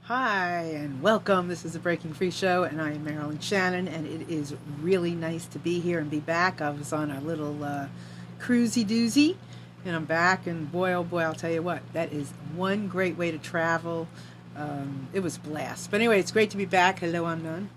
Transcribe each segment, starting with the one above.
Hi, and welcome. This is the Breaking Free Show, and I am Marilyn Shannon, and it is really nice to be here and be back. I was on a little cruisy doozy, and I'm back, and boy, oh boy, I'll tell you what, that is one great way to travel. It was a blast. But anyway, it's great to be back. Hello, I'm Nun.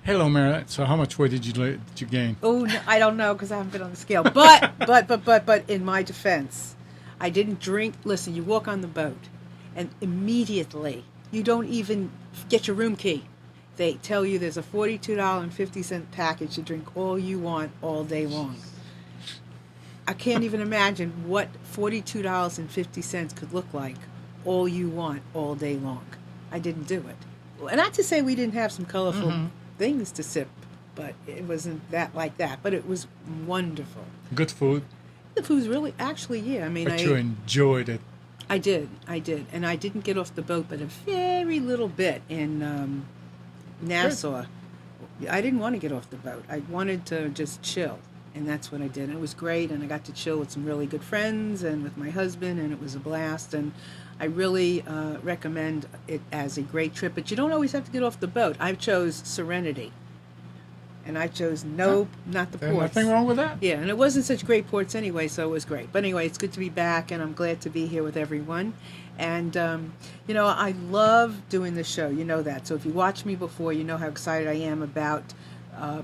Hello, Marilyn. So how much weight did you gain? Oh, no, I don't know, because I haven't been on the scale. But in my defense, I didn't drink. Listen, you walk on the boat, and immediately, you don't even get your room key. They tell you there's a $42.50 package to drink all you want all day long. I can't even imagine what $42.50 could look like all you want all day long. I didn't do it. And not to say we didn't have some colorful things to sip, but it wasn't that like that. But it was wonderful. Good food. The food's really, actually, yeah. I mean, But you enjoyed it. I did, and I didn't get off the boat but a very little bit in Nassau. Good. I didn't want to get off the boat. I wanted to just chill, and that's what I did. And it was great, and I got to chill with some really good friends and with my husband, and it was a blast. And I really recommend it as a great trip, but you don't always have to get off the boat. I chose Serenity. And I chose not the ports. Nothing wrong with that? Yeah, and it wasn't such great ports anyway, so it was great. But anyway, it's good to be back, and I'm glad to be here with everyone. And, I love doing this show. You know that. So if you watched me before, you know how excited I am about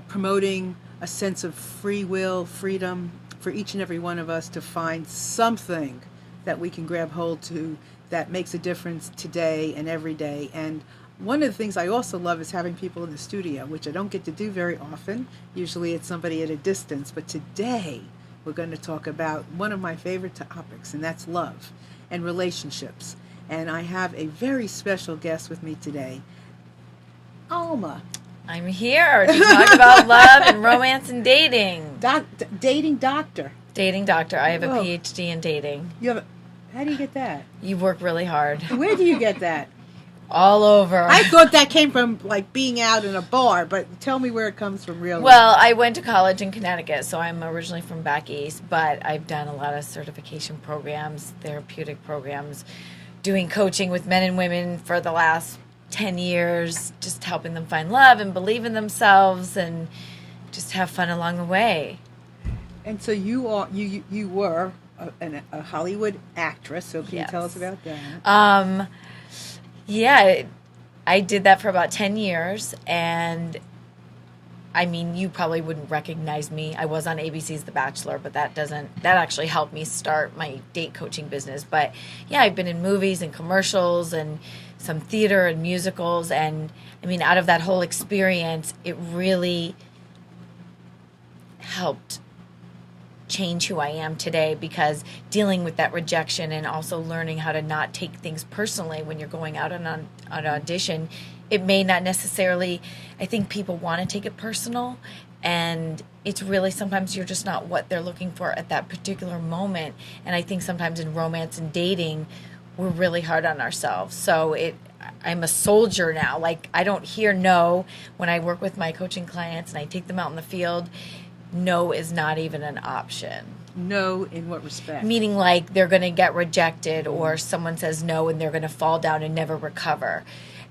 promoting a sense of free will, freedom for each and every one of us to find something that we can grab hold to that makes a difference today and every day. And one of the things I also love is having people in the studio, which I don't get to do very often. Usually it's somebody at a distance. But today we're going to talk about one of my favorite topics, and that's love and relationships. And I have a very special guest with me today, Alma. I'm here to talk about love and romance and dating. Dating doctor. Dating doctor. I have a PhD in dating. How do you get that? You work really hard. Where do you get that? All over. I thought that came from like being out in a bar, but tell me where it comes from really. Well, I went to college in Connecticut, so I'm originally from back east, but I've done a lot of certification programs, therapeutic programs, doing coaching with men and women for the last 10 years, just helping them find love and believe in themselves and just have fun along the way. And so you were a Hollywood actress, so can you tell us about that? Yeah, I did that for about 10 years, and I mean, you probably wouldn't recognize me. I was on ABC's The Bachelor, but that actually helped me start my date coaching business. But yeah, I've been in movies and commercials and some theater and musicals, and I mean, out of that whole experience, it really helped change who I am today, because dealing with that rejection and also learning how to not take things personally when you're going out on an audition, it may not necessarily, I think people want to take it personal, and it's really sometimes you're just not what they're looking for at that particular moment. And I think sometimes in romance and dating, we're really hard on ourselves. So I'm a soldier now. Like, I don't hear no when I work with my coaching clients and I take them out in the field. No is not even an option. No, in what respect? Meaning like they're going to get rejected, or someone says no and they're going to fall down and never recover.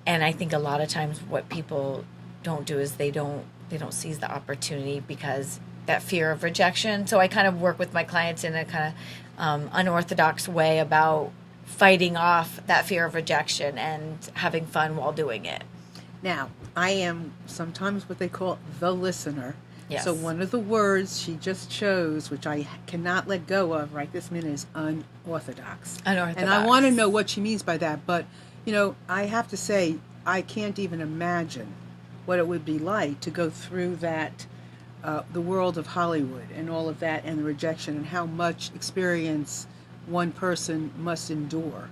And I think a lot of times what people don't do is they don't seize the opportunity because that fear of rejection. So I kind of work with my clients in a kind of unorthodox way about fighting off that fear of rejection and having fun while doing it. Now, I am sometimes what they call the listener. Yes. So one of the words she just chose, which I cannot let go of right this minute, is unorthodox. Unorthodox. And I want to know what she means by that. But, I have to say, I can't even imagine what it would be like to go through that, the world of Hollywood and all of that, and the rejection, and how much experience one person must endure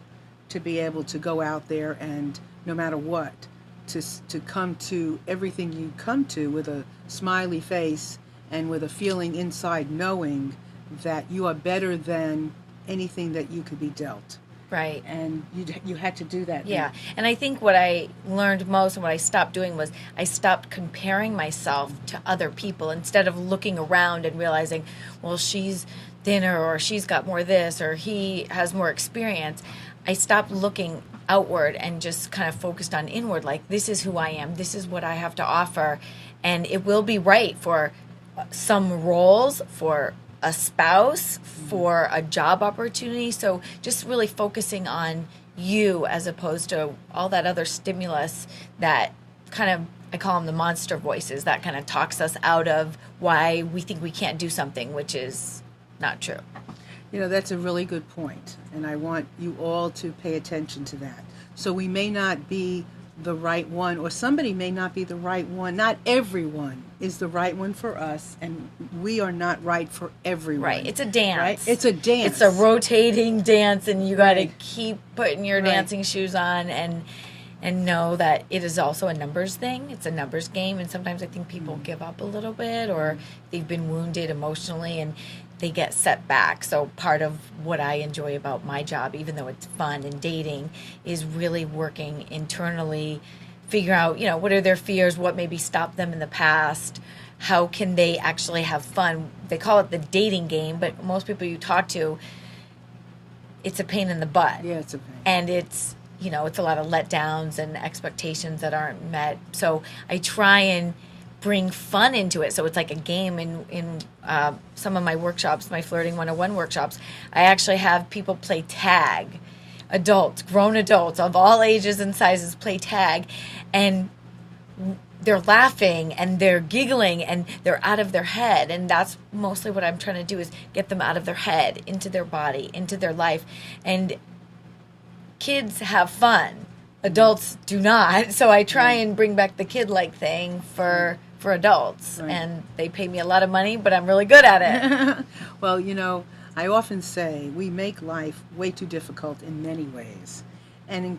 to be able to go out there and, no matter what, to come to everything you come to with a smiley face and with a feeling inside knowing that you are better than anything that you could be dealt. Right. And you had to do that. Yeah. And I think what I learned most and what I stopped doing was I stopped comparing myself to other people, instead of looking around and realizing, well, she's thinner, or she's got more this, or he has more experience. I stopped looking outward and just kind of focused on inward, like, this is who I am, this is what I have to offer. And it will be right for some roles, for a spouse, for a job opportunity. So just really focusing on you as opposed to all that other stimulus that kind of, I call them the monster voices, that kind of talks us out of why we think we can't do something, which is not true. You know, that's a really good point, and I want you all to pay attention to that. So we may not be the right one, or somebody may not be the right one. Not everyone is the right one for us, and we are not right for everyone. Right. It's a dance. Right? It's a dance. It's a rotating dance, and you got to Right. keep putting your Right. dancing shoes on and know that it is also a numbers thing. It's a numbers game, and sometimes I think people give up a little bit, or they've been wounded emotionally and they get set back. So part of what I enjoy about my job, even though it's fun and dating, is really working internally, figure out, what are their fears, what maybe stopped them in the past, how can they actually have fun. They call it the dating game, but most people you talk to, it's a pain in the butt. Yeah, it's a pain. And it's a lot of letdowns and expectations that aren't met. So I try and bring fun into it. So it's like a game. In some of my workshops, my Flirting 101 workshops, I actually have people play tag. Adults, grown adults of all ages and sizes play tag. And they're laughing and they're giggling and they're out of their head. And that's mostly what I'm trying to do, is get them out of their head, into their body, into their life. And kids have fun. Adults do not. So I try and bring back the kid-like thing for adults. Right. And they pay me a lot of money, but I'm really good at it. Well, I often say we make life way too difficult in many ways. And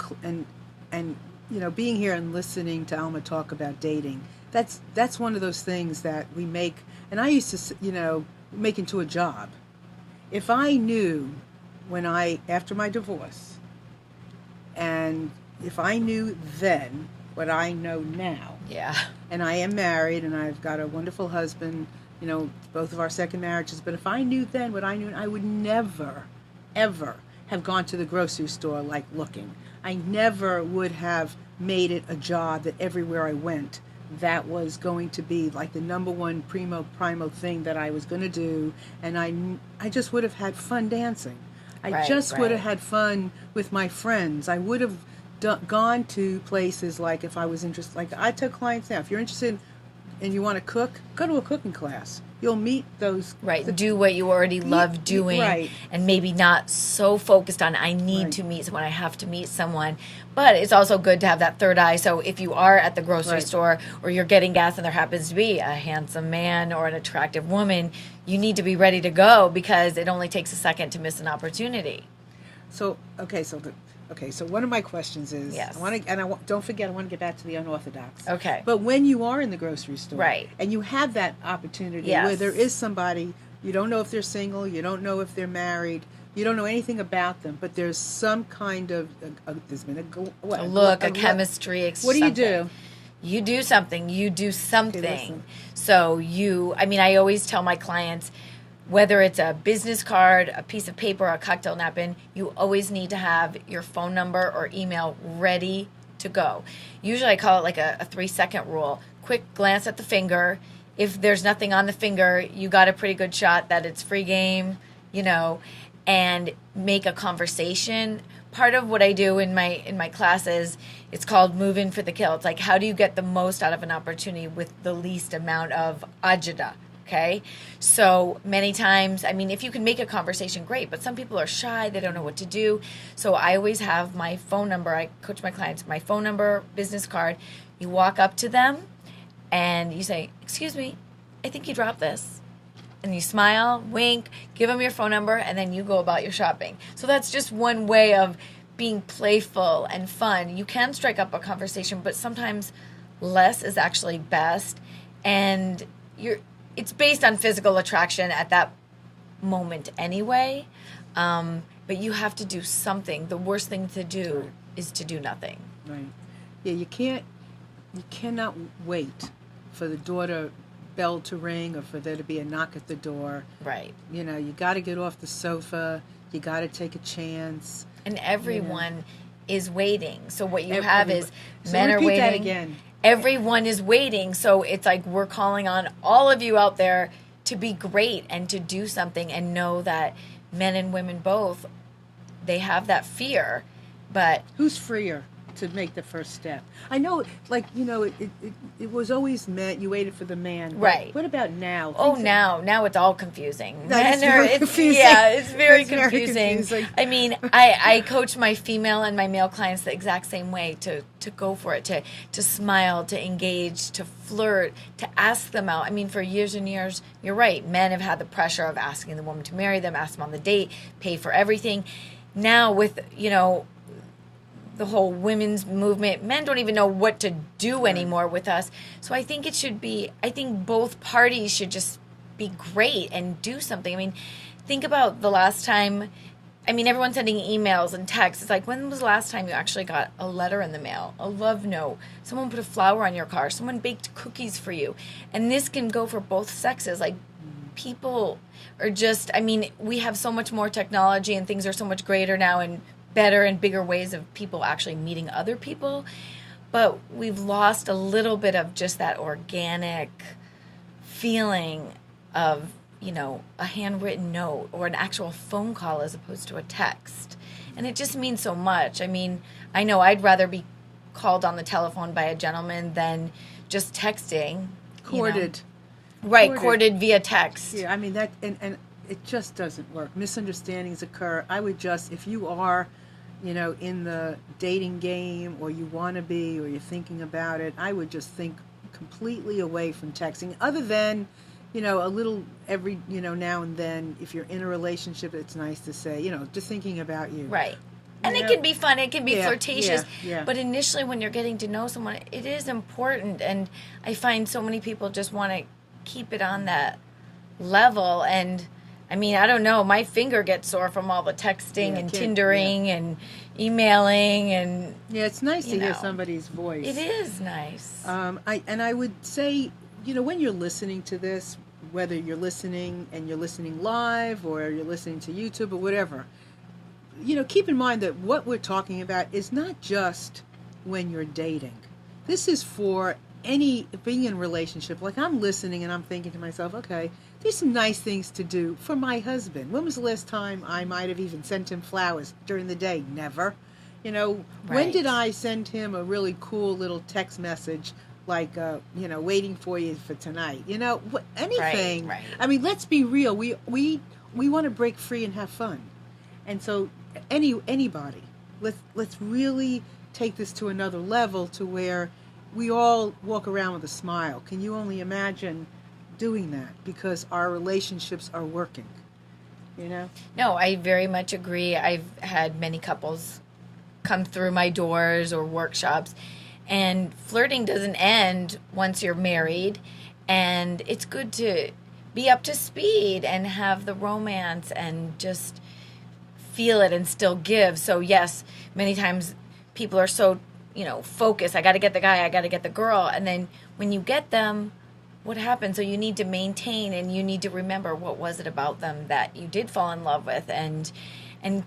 being here and listening to Alma talk about dating, that's one of those things that we make, and I used to, make into a job. If I knew after my divorce, and if I knew then what I know now, Yeah. and I am married and I've got a wonderful husband, both of our second marriages, but if I knew then what I knew, I would never, ever have gone to the grocery store like looking. I never would have made it a job that everywhere I went, that was going to be like the number one primo thing that I was going to do, and I just would have had fun dancing. I Right, just would have right. had fun with my friends. I would have gone to places, like if I was interested, like I tell clients now, if you're interested and you want to cook, go to a cooking class. You'll meet those. Right. Do what you already love doing. Right. And maybe not so focused on, I need Right. to meet someone, I have to meet someone. But it's also good to have that third eye. So if you are at the grocery Right. store or you're getting gas and there happens to be a handsome man or an attractive woman, you need to be ready to go, because it only takes a second to miss an opportunity. So one of my questions is, Yes. don't forget, I want to get back to the unorthodox. Okay. But when you are in the grocery store, Right. and you have that opportunity Yes. where there is somebody, you don't know if they're single, you don't know if they're married, you don't know anything about them, but there's some kind of there's been A look, a chemistry. What do you something. do? You do something. You do something. listen. So I always tell my clients, whether it's a business card, a piece of paper, a cocktail napkin, you always need to have your phone number or email ready to go. Usually I call it like a 3-second rule. Quick glance at the finger. If there's nothing on the finger, you got a pretty good shot that it's free game, and make a conversation. Part of what I do in my classes, it's called move in for the kill. It's like, how do you get the most out of an opportunity with the least amount of agita? Okay, so many times, if you can make a conversation, great, but some people are shy, they don't know what to do. So I always have my phone number. I coach my clients, my phone number, business card. You walk up to them and you say, excuse me, I think you dropped this. And you smile, wink, give them your phone number, and then you go about your shopping. So that's just one way of being playful and fun. You can strike up a conversation, but sometimes less is actually best. And it's based on physical attraction at that moment anyway. But you have to do something. The worst thing to do is to do nothing. Right. Yeah, you cannot wait for the door bell to ring or for there to be a knock at the door. Right. You got to get off the sofa. You got to take a chance. And everyone is waiting. So what you Ev- have every- is so men are repeat waiting. that again. Everyone is waiting. So it's like we're calling on all of you out there to be great and to do something, and know that men and women both, they have that fear. But Who's freer to make the first step? I know, like, it was always men. You waited for the man. But Right. what about now? oh, Things now it's all confusing. That is Men are- very it's- confusing. Yeah, it's very That's very confusing. confusing. I mean, I coach my female and my male clients the exact same way, to go for it, to smile, to engage, to flirt, to ask them out. I mean, for years and years, you're right, men have had the pressure of asking the woman to marry them, ask them on the date, pay for everything. Now with, the whole women's movement, men don't even know what to do anymore with us. So I think I think both parties should just be great and do something. I mean, think about the last time, everyone's sending emails and texts. It's like, when was the last time you actually got a letter in the mail, a love note, someone put a flower on your car, someone baked cookies for you? And this can go for both sexes. Like, people are just, we have so much more technology and things are so much greater now and better and bigger ways of people actually meeting other people. But we've lost a little bit of just that organic feeling of, a handwritten note or an actual phone call as opposed to a text. And it just means so much. I know I'd rather be called on the telephone by a gentleman than just texting. courted. Right, courted via text. Yeah, that, and it just doesn't work. Misunderstandings occur. I would just, if you are, in the dating game, or you want to be, or you're thinking about it, I would just think completely away from texting. Other than, a little every, now and then, if you're in a relationship, it's nice to say, just thinking about you. Right. And it can be fun. It can be flirtatious. Yeah. But initially, when you're getting to know someone, it is important. And I find so many people just want to keep it on that level. And I don't know, my finger gets sore from all the texting and Tindering and emailing and it's nice to hear somebody's voice. It is nice. I would say, when you're listening to this, whether you're listening and you're listening live or you're listening to YouTube or whatever, keep in mind that what we're talking about is not just when you're dating. This is for being in a relationship. Like, I'm listening and I'm thinking to myself, okay, there's some nice things to do for my husband. When was the last time I might have even sent him flowers during the day? Never. When did I send him a really cool little text message like, waiting for you for tonight? Anything. Right. Let's be real. We want to break free and have fun. And so anybody, let's really take this to another level, to where we all walk around with a smile. Can you only imagine doing that? Because our relationships are working, No, I very much agree. I've had many couples come through my doors or workshops, and flirting doesn't end once you're married. And it's good to be up to speed and have the romance and just feel it and still give. So yes, many times people are so focused. I got to get the guy, I got to get the girl. And then when you get them, what happens? So you need to maintain, and you need to remember, what was it about them that you did fall in love with, and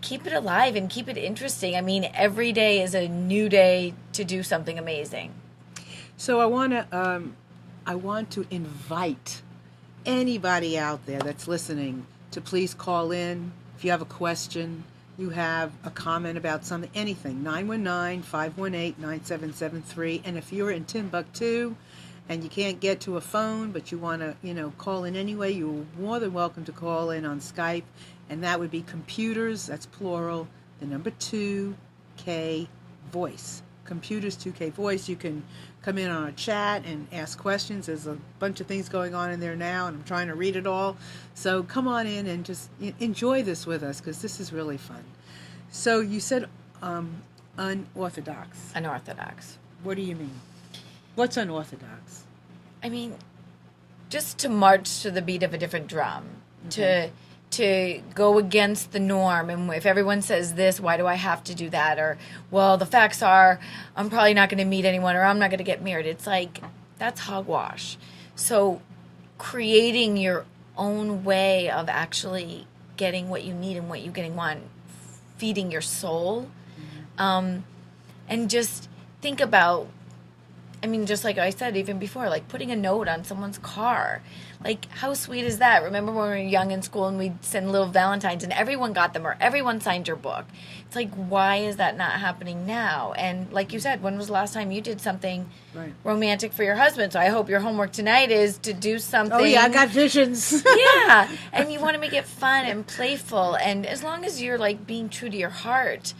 keep it alive and keep it interesting. Every day is a new day to do something amazing. So I want to invite anybody out there that's listening to please call in. If you have a question, you have a comment about something, anything, 919-518-9773. And if you're in Timbuktu and you can't get to a phone, but you want to, call in anyway, you're more than welcome to call in on Skype. And that would be computers, that's plural, the number 2K voice. Computers 2K voice. You can come in on a chat and ask questions. There's a bunch of things going on in there now, and I'm trying to read it all. So come on in and just enjoy this with us, because this is really fun. So you said unorthodox. Unorthodox. What do you mean? What's unorthodox? Just to march to the beat of a different drum, to go against the norm. And if everyone says this, why do I have to do that? Or, well, the facts are, I'm probably not going to meet anyone, or I'm not going to get married. It's like, that's hogwash. So creating your own way of actually getting what you need and what you want, feeding your soul, and just think about, I mean, just like I said even before, like putting a note on someone's car. Like, how sweet is that? Remember when we were young in school and we'd send little Valentines and everyone got them or everyone signed your book? It's like, why is that not happening now? And like you said, when was the last time you did something romantic for your husband? So I hope your homework tonight is to do something. Oh, yeah, I got visions. Yeah, and you want to make it fun and playful. And as long as you're, like, being true to your heart,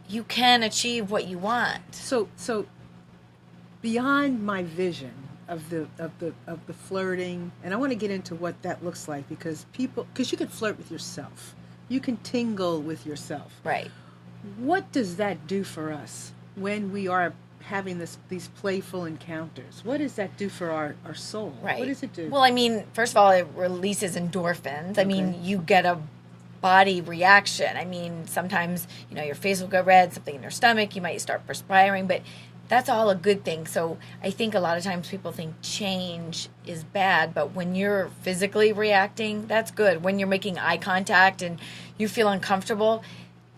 you can achieve what you want. So beyond my vision of the flirting, and I want to get into what that looks like, because you could flirt with yourself, you can tingle with yourself, right? What does that do for us when we are having these playful encounters? What does that do for our soul? Right. What does it do? Well, I mean, first of all, it releases endorphins. I mean, you get a body reaction. I mean, sometimes, your face will go red, something in your stomach, you might start perspiring, but that's all a good thing. So I think a lot of times people think change is bad, but when you're physically reacting, that's good. When you're making eye contact and you feel uncomfortable,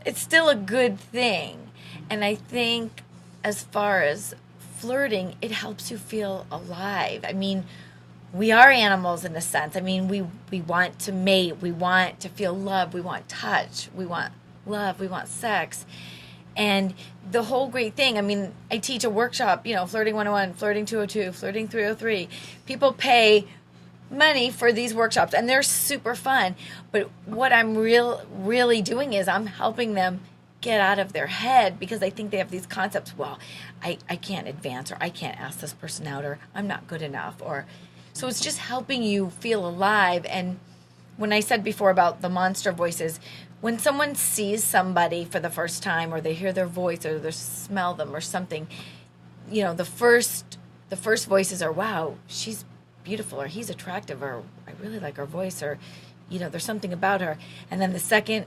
it's still a good thing. And I think as far as flirting, it helps you feel alive. I mean, we are animals in a sense. I mean, we want to mate, we want to feel love, we want touch, we want love, we want sex. And the whole great thing, I mean, I teach a workshop, Flirting 101, Flirting 202, Flirting 303. People pay money for these workshops, and they're super fun. But what I'm really doing is I'm helping them get out of their head, because I think they have these concepts, well, I can't advance, or I can't ask this person out, or I'm not good enough. So it's just helping you feel alive. And when I said before about the monster voices, when someone sees somebody for the first time, or they hear their voice, or they smell them or something, the first voices are, wow, she's beautiful, or he's attractive, or I really like her voice, or there's something about her. And then the second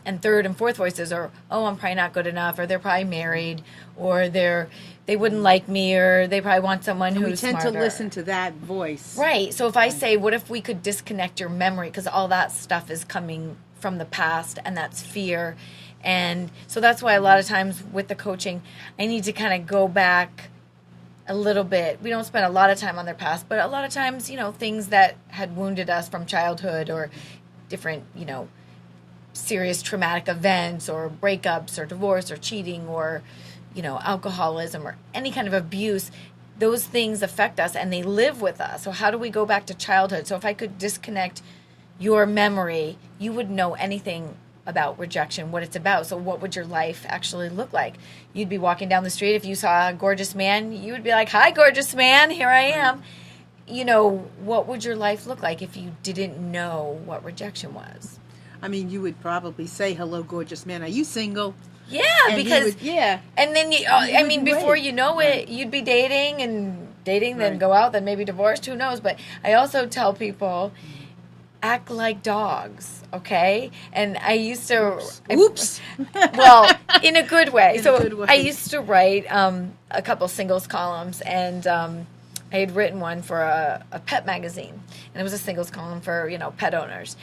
and third and fourth voices are, oh, I'm probably not good enough, or they're probably married, or they wouldn't like me, or they probably want someone who's smarter. We tend to listen to that voice. Right. So if I say, what if we could disconnect your memory, because all that stuff is coming from the past, and that's fear. And so that's why a lot of times with the coaching, I need to kind of go back a little bit. We don't spend a lot of time on their past, but a lot of times, things that had wounded us from childhood, or different, serious traumatic events, or breakups, or divorce, or cheating, or, alcoholism, or any kind of abuse, those things affect us and they live with us. So how do we go back to childhood? So if I could disconnect your memory, you wouldn't know anything about rejection, what it's about. So what would your life actually look like? You'd be walking down the street. If you saw a gorgeous man, you would be like, hi, gorgeous man, here I am. What would your life look like if you didn't know what rejection was? I mean, you would probably say, hello, gorgeous man, are you single? Yeah, and because and then before you know it, you'd be dating, then go out, then maybe divorced, who knows. But I also tell people, act like dogs, okay? And I used to... Oops. Well, in a good way. In a good way. I used to write a couple singles columns, and I had written one for a pet magazine. And it was a singles column for, pet owners.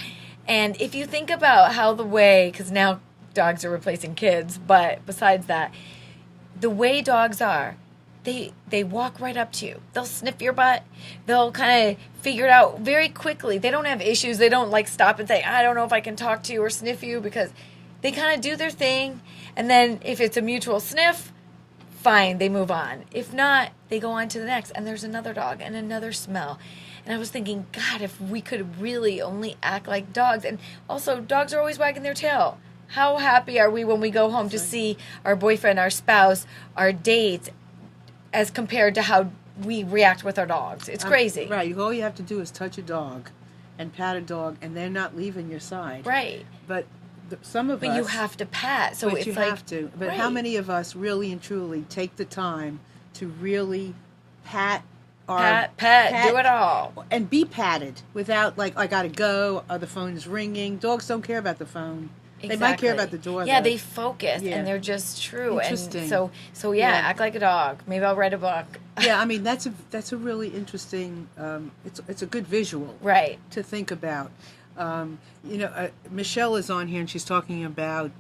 And if you think about how because now dogs are replacing kids, but besides that, the way dogs are, they walk right up to you. They'll sniff your butt. They'll kind of figure it out very quickly. They don't have issues. They don't stop and say, I don't know if I can talk to you or sniff you, because they kind of do their thing. And then if it's a mutual sniff, fine, they move on. If not, they go on to the next. And there's another dog and another smell. And I was thinking, God, if we could really only act like dogs. And also, dogs are always wagging their tail. How happy are we when we go home to see our boyfriend, our spouse, our dates, as compared to how we react with our dogs? It's crazy. Right. All you have to do is touch a dog and pat a dog, and they're not leaving your side. Right. But some of us... But you have to pat. So it's you have to. But how many of us really and truly take the time to really pat pat, do it all. And be patted without, I got to go, or the phone's ringing. Dogs don't care about the phone. Exactly. They might care about the door. Yeah, though. they focus, and they're just true. Interesting. And so act like a dog. Maybe I'll write a book. Yeah, I mean, that's a really interesting, it's a good visual. Right. To think about. Michelle is on here, and she's talking about,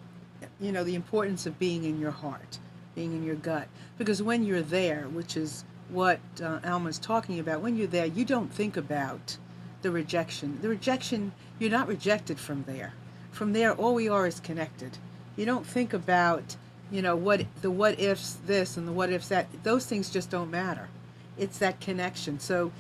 the importance of being in your heart. being in your gut. Because when you're there, which is what Alma's talking about, when you're there, you don't think about the rejection. The rejection, you're not rejected from there. From there, all we are is connected. You don't think about, what ifs this and the what ifs that. Those things just don't matter. It's that connection. So,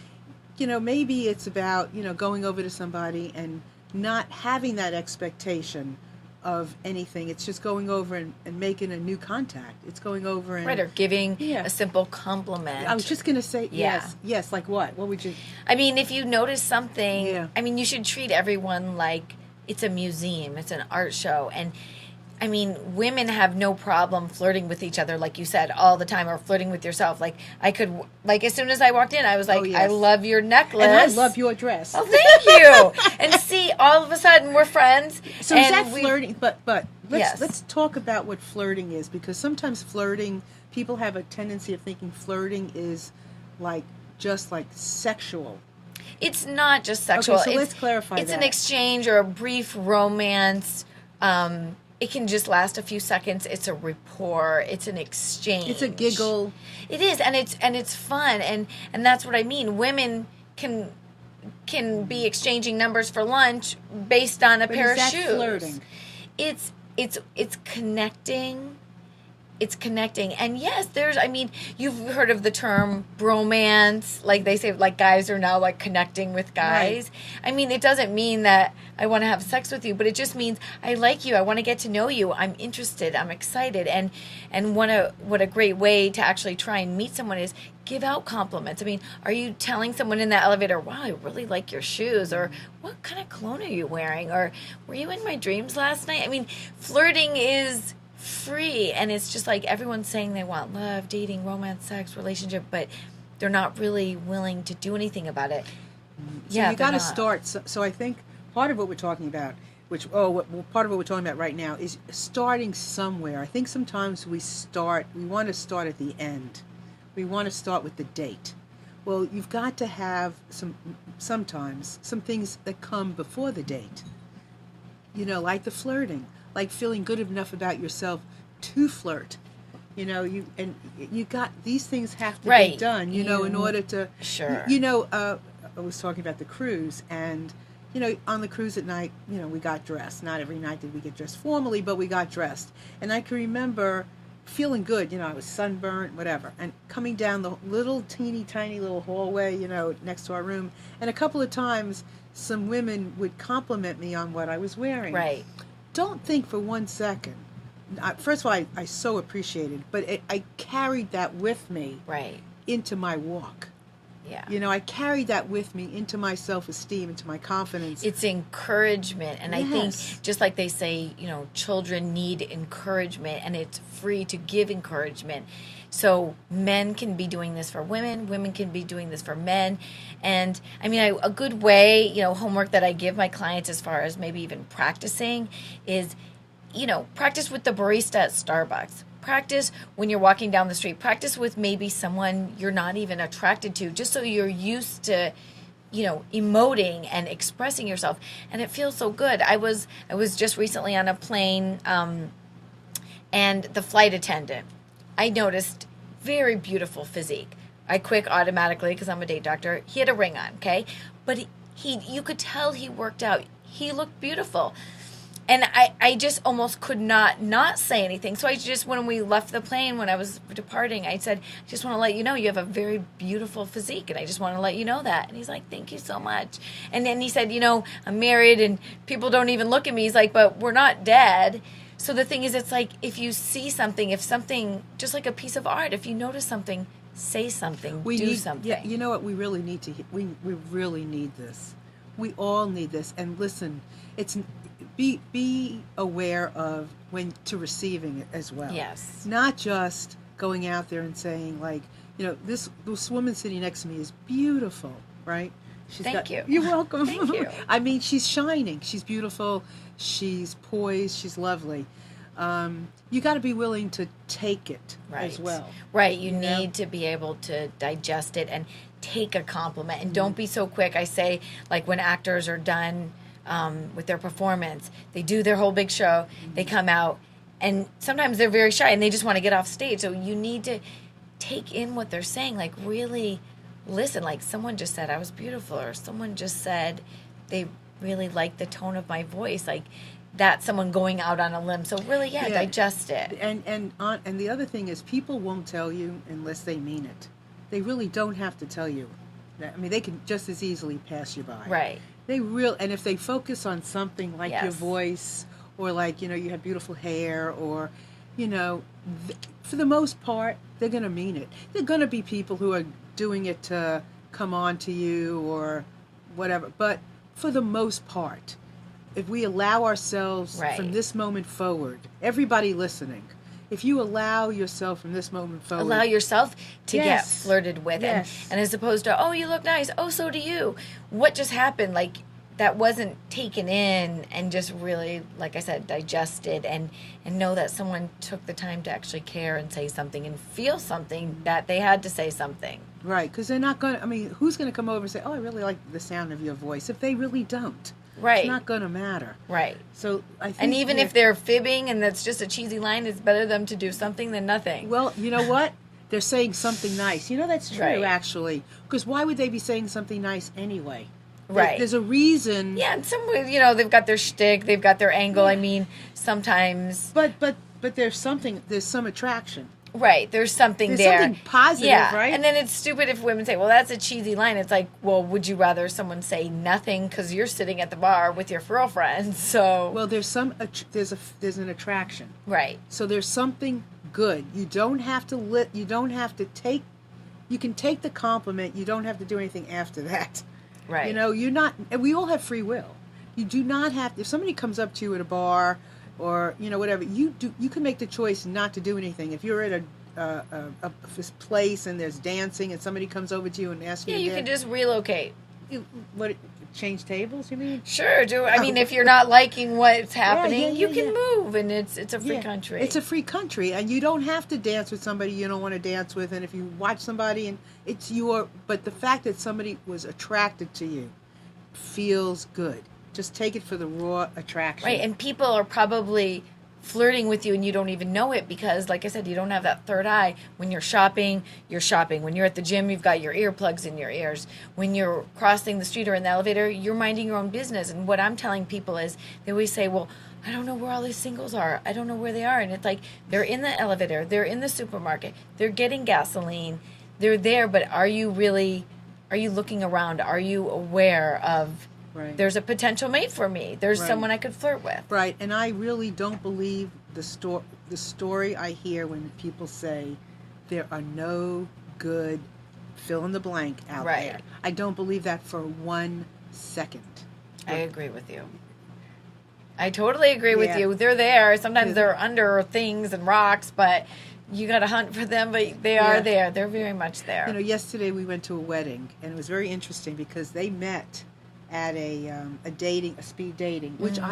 maybe it's about, going over to somebody and not having that expectation of anything. It's just going over and making a new contact. It's going over and... Right, or giving a simple compliment. I was just going to say, yes, like what? What would you... I mean, if you notice something, I mean, you should treat everyone like it's a museum, it's an art show, and I mean, women have no problem flirting with each other, like you said, all the time, or flirting with yourself. Like, I could, like, as soon as I walked in, I was like, I love your necklace. And I love your dress. Oh, thank you. And see, all of a sudden, we're friends. So is that flirting? But let's talk about what flirting is, because sometimes flirting, people have a tendency of thinking flirting is just like sexual. It's not just sexual. Okay, so let's clarify that. It's an exchange or a brief romance. It can just last a few seconds. It's a rapport. It's an exchange. It's a giggle. It is, and it's fun, and that's what I mean. Women can be exchanging numbers for lunch based on a pair of shoes. Flirting? It's connecting. It's connecting. And yes, you've heard of the term bromance. Like they say, like guys are now like connecting with guys. Right. I mean, it doesn't mean that I want to have sex with you, but it just means I like you. I want to get to know you. I'm interested. I'm excited. And what a great way to actually try and meet someone is give out compliments. I mean, are you telling someone in the elevator, wow, I really like your shoes? Or what kind of cologne are you wearing? Or were you in my dreams last night? I mean, flirting is free, and it's just like everyone's saying they want love, dating, romance, sex, relationship, but they're not really willing to do anything about it. So you got to start. So I think part of what we're talking about, part of what we're talking about right now is starting somewhere. I think sometimes we want to start at the end. We want to start with the date. Well, you've got to have sometimes some things that come before the date. Like the flirting. Like feeling good enough about yourself to flirt. You got these things have to be done, in order to... Sure. I was talking about the cruise, and, on the cruise at night, we got dressed. Not every night did we get dressed formally, but we got dressed. And I can remember feeling good, I was sunburnt, whatever, and coming down the little teeny tiny little hallway, next to our room, and a couple of times some women would compliment me on what I was wearing. Right. Don't think for 1 second. First of all, I so appreciate it, but I carried that with me into my walk. Yeah. I carried that with me into my self-esteem, into my confidence. It's encouragement. And I think, just like they say, children need encouragement, and it's free to give encouragement. So men can be doing this for women. Women can be doing this for men. And, I mean, a good way, homework that I give my clients as far as maybe even practicing is, practice with the barista at Starbucks. Practice when you're walking down the street. Practice with maybe someone you're not even attracted to, just so you're used to, emoting and expressing yourself. And it feels so good. I was just recently on a plane, and the flight attendant, I noticed very beautiful physique. I quick automatically, because I'm a date doctor. He had a ring on, okay? But you could tell he worked out. He looked beautiful. And I just almost could not say anything. So I just, when we left the plane, when I was departing, I said, I just want to let you know you have a very beautiful physique, and I just want to let you know that. And he's like, thank you so much. And then he said, I'm married, and people don't even look at me. He's like, but we're not dead. So the thing is, it's like, if you see something, just like a piece of art, if you notice something, say something, do something. Yeah, you know what we really need to, we really need this. We all need this. And listen, be aware of when to receiving it as well. Yes. Not just going out there and saying, like, this woman sitting next to me is beautiful, right? Thank you. You're welcome. Thank you. I mean, she's shining. She's beautiful. She's poised. She's lovely. You got to be willing to take it as well. Right. You need to be able to digest it and take a compliment. And don't be so quick. I say, like, when actors are done with their performance, they do their whole big show, they come out, And sometimes they're very shy and they just want to get off stage. So you need to take in what they're saying, like really listen. Like someone just said I was beautiful, or someone just said they really like the tone of my voice. Like that's someone going out on a limb. So really, digest it. And the other thing is, people won't tell you unless they mean it. They really don't have to tell you. I mean, they can just as easily pass you by. Right. And if they focus on something like Yes. your voice, or like, you have beautiful hair, or, for the most part, they're going to mean it. There are going to be people who are doing it to come on to you or whatever. But for the most part, if we allow ourselves Right. from this moment forward, everybody listening, if you allow yourself from this moment forward. Allow yourself to get Yes. flirted with. Yes. And as opposed to, oh, you look nice. Oh, so do you. What just happened? Like, that wasn't taken in and just really, like I said, digested and know that someone took the time to actually care and say something and feel something, that they had to say something. Right, because they're not going to, who's going to come over and say, oh, I really like the sound of your voice, if they really don't. Right. It's not going to matter. Right. So I think. And even if they're fibbing and that's just a cheesy line, it's better them to do something than nothing. Well, you know what? They're saying something nice. That's true, Right. actually. Because why would they be saying something nice anyway? Right. There's a reason. Yeah, and some, they've got their shtick, they've got their angle. Yeah. I mean, sometimes. But there's some attraction. Right, there's something There's there. something positive, yeah. right? And then it's stupid if women say, well, that's a cheesy line. It's like, well, would you rather someone say nothing because you're sitting at the bar with your girlfriend? So. Well, there's an attraction. Right. So there's something good. You don't have to take. You can take the compliment. You don't have to do anything after that. Right. You're not. And we all have free will. You do not have. If somebody comes up to you at a bar, or whatever, you can make the choice not to do anything. If you're at a place and there's dancing and somebody comes over to you and asks you, Yeah, you can just relocate. Change tables? You mean? Sure. If you're not liking what's happening, you can yeah. move, and it's a free country. It's a free country, and you don't have to dance with somebody you don't want to dance with. And if you watch somebody and but the fact that somebody was attracted to you feels good. Just take it for the raw attraction. Right, and people are probably flirting with you and you don't even know it because, like I said, you don't have that third eye. When you're shopping, you're shopping. When you're at the gym, you've got your earplugs in your ears. When you're crossing the street or in the elevator, you're minding your own business. And what I'm telling people is, they always say, well, I don't know where all these singles are. I don't know where they are. And it's like, they're in the elevator, they're in the supermarket, they're getting gasoline, they're there, but are you looking around? Are you aware of, Right. there's a potential mate for me. There's Right. someone I could flirt with. Right, and I really don't believe the story I hear when people say there are no good fill in the blank out Right. there. I don't believe that for 1 second. I agree with you. I totally agree with Yeah. you. They're there. Sometimes Yeah. they're under things and rocks, but you got to hunt for them. But they are Yeah. there. They're very much there. Yesterday we went to a wedding, and it was very interesting because they met at a speed dating, which Mm-hmm.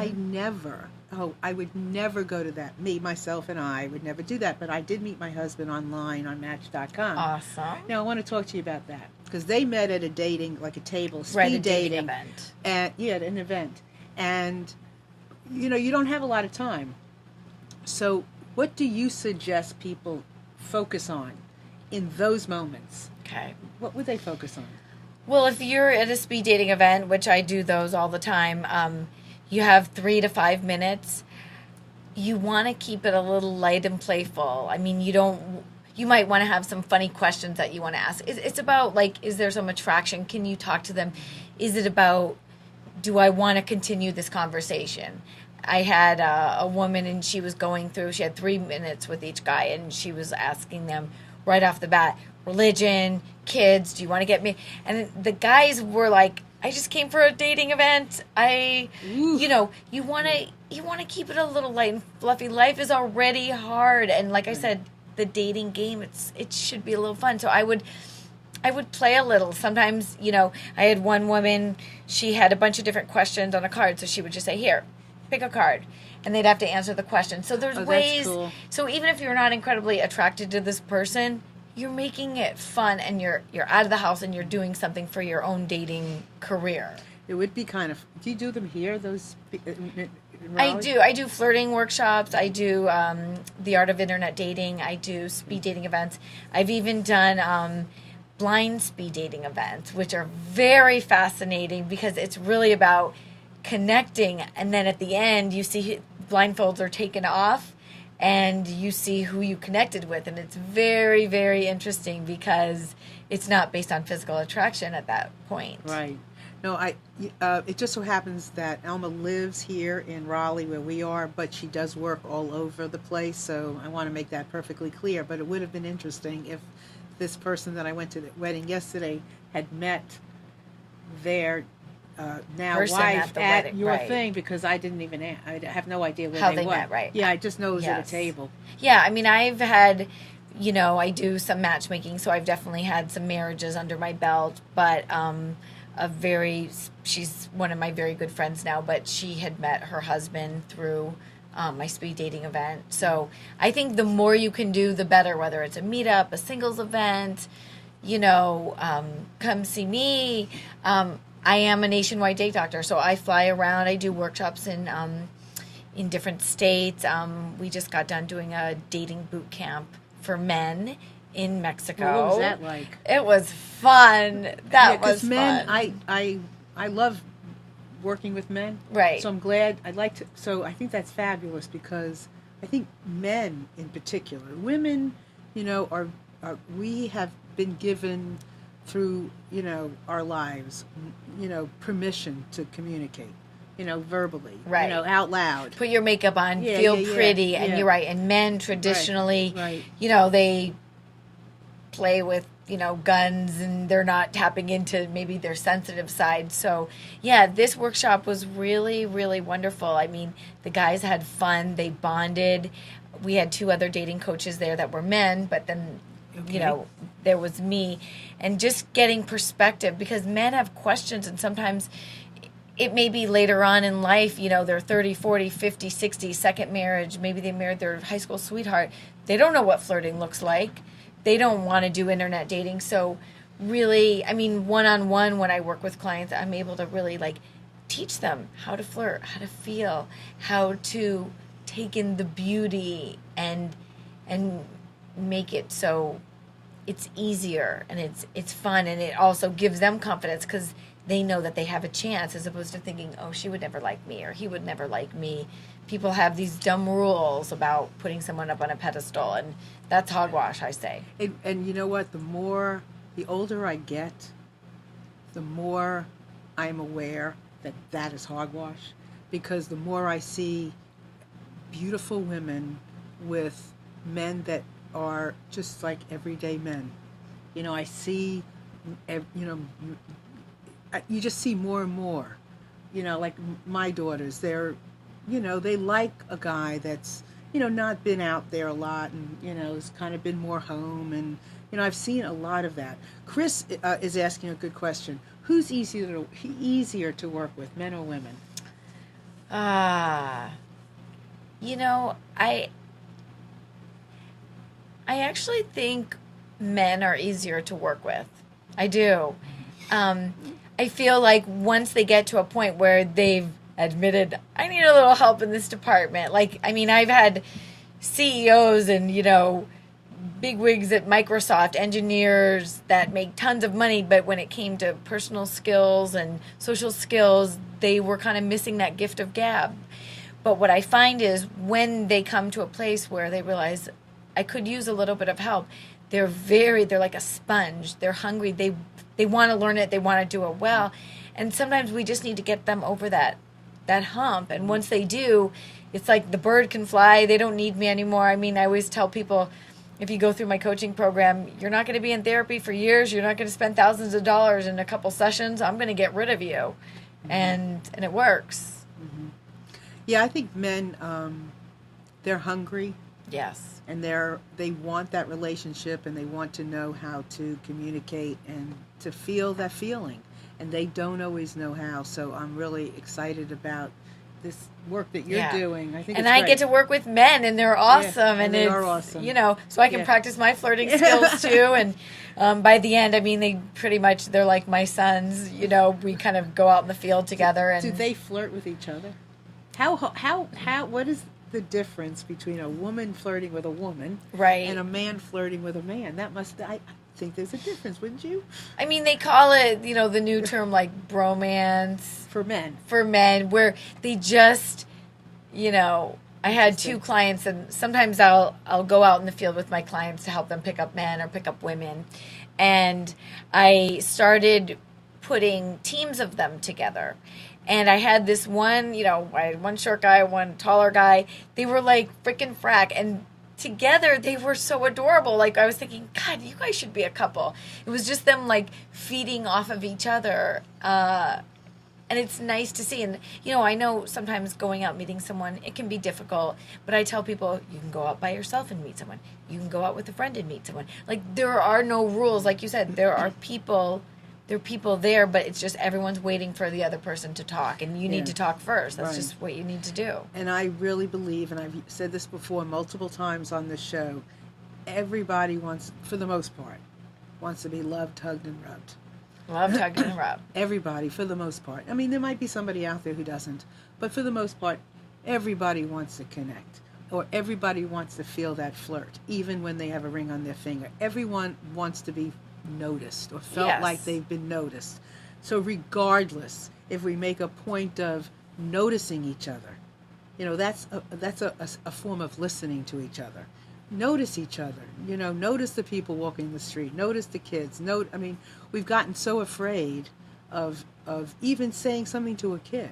I would never go to that. Me, myself, and I would never do that. But I did meet my husband online on Match.com. Awesome. Now I want to talk to you about that because they met at a dating, like a table, speed Right, a dating event. at an event, and you don't have a lot of time. So what do you suggest people focus on in those moments? Okay. What would they focus on? Well, if you're at a speed dating event, which I do those all the time, you have 3 to 5 minutes. You want to keep it a little light and playful. I mean, you might want to have some funny questions that you want to ask. It's about, like, is there some attraction? Can you talk to them? Is it about, do I want to continue this conversation? I had a woman, and she had 3 minutes with each guy, and she was asking them right off the bat, religion, kids, do you want to get me? And the guys were like, I just came for a dating event. You want to keep it a little light and fluffy. Life is already hard, and like I said, the dating game, it should be a little fun. So I would play a little. Sometimes, I had one woman, she had a bunch of different questions on a card, so she would just say, here, pick a card, and they'd have to answer the question. So there's ways. Cool. So even if you're not incredibly attracted to this person, you're making it fun, and you're out of the house, and you're doing something for your own dating career. It would be kind of. Do you do them here? Those in Raleigh? I do flirting workshops. I do the art of internet dating. I do speed dating events. I've even done blind speed dating events, which are very fascinating because it's really about connecting. And then at the end, you see blindfolds are taken off and you see who you connected with. And it's very, very interesting because it's not based on physical attraction at that point. Right. No, it just so happens that Alma lives here in Raleigh where we are, but she does work all over the place, so I want to make that perfectly clear. But it would have been interesting if this person that I went to the wedding yesterday had met their now Person wife at the at wedding, your right. thing, because I didn't even, I have no idea where How they they went. met, right. Yeah, I just know it was at a Yes. table. Yeah, I mean, I've had, I do some matchmaking, so I've definitely had some marriages under my belt, but she's one of my very good friends now, but she had met her husband through my speed dating event. So I think the more you can do, the better, whether it's a meetup, a singles event, come see me. I am a nationwide date doctor, so I fly around. I do workshops in different states. We just got done doing a dating boot camp for men in Mexico. Well, what was that like? It was fun. That was men, fun. I love working with men. Right. So I'm glad. So I think that's fabulous because I think men in particular, women, are we have been given through, our lives, permission to communicate, verbally, Right. out loud. Put your makeup on, Yeah, feel yeah, pretty, and yeah. you're right. And men traditionally, Right. They play with, guns and they're not tapping into maybe their sensitive side. So, yeah, this workshop was really, really wonderful. I mean, the guys had fun. They bonded. We had 2 other dating coaches there that were men, but then, Okay. there was me. And just getting perspective because men have questions and sometimes it may be later on in life, they're 30, 40, 50, 60, second marriage. Maybe they married their high school sweetheart. They don't know what flirting looks like. They don't want to do internet dating. So really, I mean, one-on-one when I work with clients, I'm able to really teach them how to flirt, how to feel, how to take in the beauty and make it so it's easier and it's fun, and it also gives them confidence because they know that they have a chance as opposed to thinking, oh, she would never like me or he would never like me. People have these dumb rules about putting someone up on a pedestal, and that's hogwash, I say. And you know what? The older I get, the more I'm aware that is hogwash, because the more I see beautiful women with men that are just like everyday men. I see, you just see more and more. Like my daughters, they like a guy that's, not been out there a lot and, has kind of been more home. And, I've seen a lot of that. Chris is asking a good question. Who's easier to work with, men or women? I actually think men are easier to work with. I do. I feel like once they get to a point where they've admitted, I need a little help in this department. I've had CEOs and, bigwigs at Microsoft, engineers that make tons of money, but when it came to personal skills and social skills, they were kind of missing that gift of gab. But what I find is when they come to a place where they realize, I could use a little bit of help, they're like a sponge. They're hungry. They want to learn it. They want to do it well. And sometimes we just need to get them over that hump. And once they do, it's like the bird can fly. They don't need me anymore. I mean, I always tell people, if you go through my coaching program, you're not going to be in therapy for years. You're not going to spend thousands of dollars in a couple sessions. I'm going to get rid of you. Mm-hmm. And it works. Mm-hmm. Yeah, I think men, they're hungry. Yes. And they want that relationship, and they want to know how to communicate and to feel that feeling. And they don't always know how. So I'm really excited about this work that you're doing. I think and it's I great. get to work with men, and they're awesome. Yeah, and they it's, are awesome. So I can practice my flirting skills too. And by the end, I mean, they're like my sons. We kind of go out in the field together. And do they flirt with each other? what is the difference between a woman flirting with a woman, Right. and a man flirting with a man? I think there's a difference, wouldn't you? I mean, they call it, the new term like bromance For men. where they just, I had 2 clients, and sometimes I'll go out in the field with my clients to help them pick up men or pick up women. And I started putting teams of them together. And I had this one, I had one short guy, one taller guy. They were like freaking frack. And together they were so adorable. Like, I was thinking, God, you guys should be a couple. It was just them like feeding off of each other. And it's nice to see. And, I know sometimes going out meeting someone, it can be difficult. But I tell people, you can go out by yourself and meet someone. You can go out with a friend and meet someone. Like, there are no rules. Like you said, there are people there, but it's just everyone's waiting for the other person to talk. And you need to talk first. That's just what you need to do. And I really believe, and I've said this before multiple times on this show, everybody wants, for the most part, wants to be loved, hugged, and rubbed. Love tugging and rub. Everybody, for the most part. I mean, there might be somebody out there who doesn't, but for the most part, everybody wants to connect, or everybody wants to feel that flirt, even when they have a ring on their finger. Everyone wants to be noticed or felt like they've been noticed. So regardless, if we make a point of noticing each other, that's a form of listening to each other. Notice each other, notice the people walking the street, notice the kids. We've gotten so afraid of even saying something to a kid,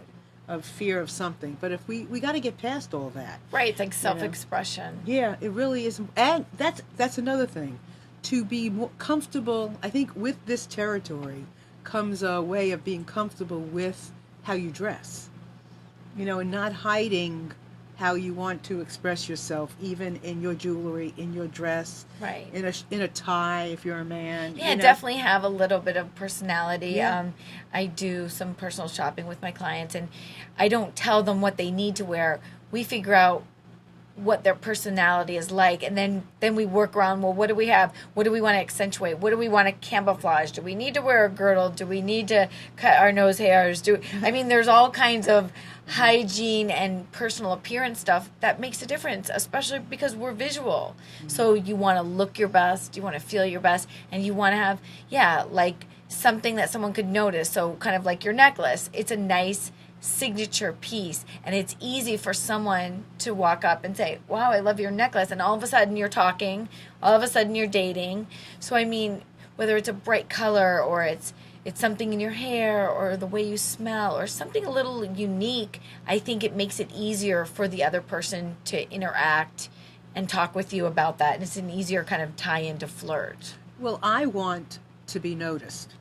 of fear of something. But if we got to get past all that. Right, it's like self-expression. Yeah, it really is. And that's another thing. To be more comfortable, I think with this territory comes a way of being comfortable with how you dress. And not hiding how you want to express yourself, even in your jewelry, in your dress, right? In a tie, if you're a man. Yeah, definitely have a little bit of personality. Yeah. I do some personal shopping with my clients, and I don't tell them what they need to wear. We figure out what their personality is like, and then we work around, well, what do we have? What do we want to accentuate? What do we want to camouflage? Do we need to wear a girdle? Do we need to cut our nose hairs? There's all kinds of hygiene and personal appearance stuff that makes a difference, especially because we're visual. Mm-hmm. So you want to look your best, you want to feel your best, and you want to have, like something that someone could notice. So kind of like your necklace. It's a nice signature piece, and it's easy for someone to walk up and say, wow, I love your necklace, and all of a sudden you're talking, all of a sudden you're dating. So whether it's a bright color, or it's something in your hair, or the way you smell, or something a little unique, I think it makes it easier for the other person to interact and talk with you about that, and it's an easier kind of tie into flirt. Well, I want to be noticed.